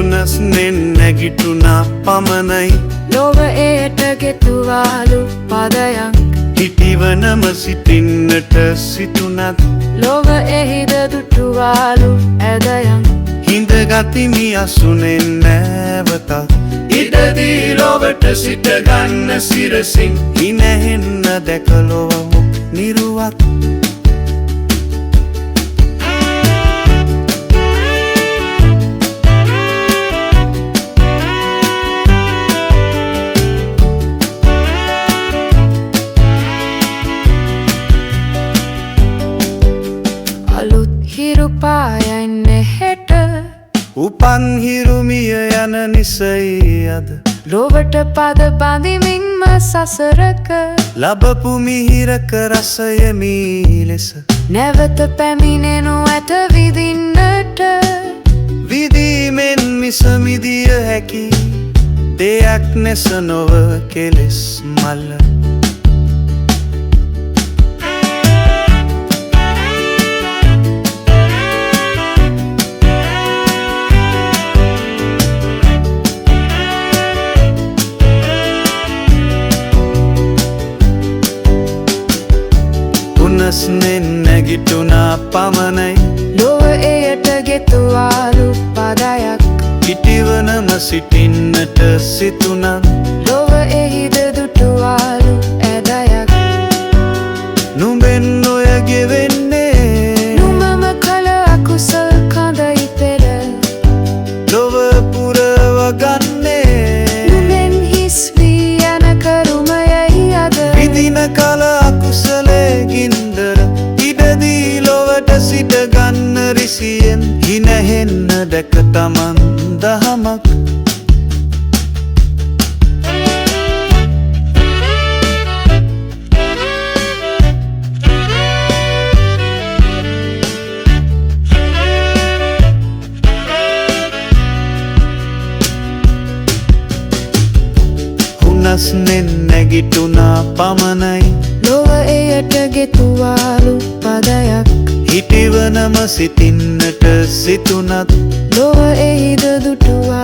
උනස්නෙන් නැගිටුණා පමණයි ලොව එයට ගෙතුවාලු පදයක් හිටිවනම සිටින්නට සිතුනත් ලොව එහිද දුටුවාලු ඇදයන් හිඳගතිමි අසුනෙන් නැවතත් ඉඩදී ලොවට සිටගන්න සිරසින් හිනැහෙන්න දැකලොවමු නිරුවත් අලුත් හිරු පායන්නේ හෙට උපන් හිරුමිය යන නිසයි අද ලොවට පද බඳිමින්ම සසරක ලබපු මිහිරක රසයමී ලෙස නැවත පැමිණෙනු ඇත විඳින්නට විදීමෙන් මිසමිදිය හැකි දෙයක් නැස නොව කෙලෙස් මල්ල උනස්නෙන් නැගිටුණා පමණයි ලොව එයට ගෙතුවාලු පදයක් හිටිවනම සිටින්නට සිතුනත් ලොව එහිද දුටුවාලු ඇදයක් නුඹෙන් ඔය ගෙවෙන්නේ නුමම කළ අකුසල් කඳයි පෙර ලොව පුරවගන්නේ නුඹෙන් හිස් වී යන කරුමයයි අද විදින කල අකුසලේ ගින්දර ඉඩදී ලොවට සිටගන්න රිසියෙන් හිනැහෙන්න දැක තමන් දහමක් උනස්නෙන් නැගිටුණා පමණයි ලොව එයට ගෙතුවාලු පදයක් හිටිවනම සිටින්නට සිතුනත් ලොව එහිද දුටුවා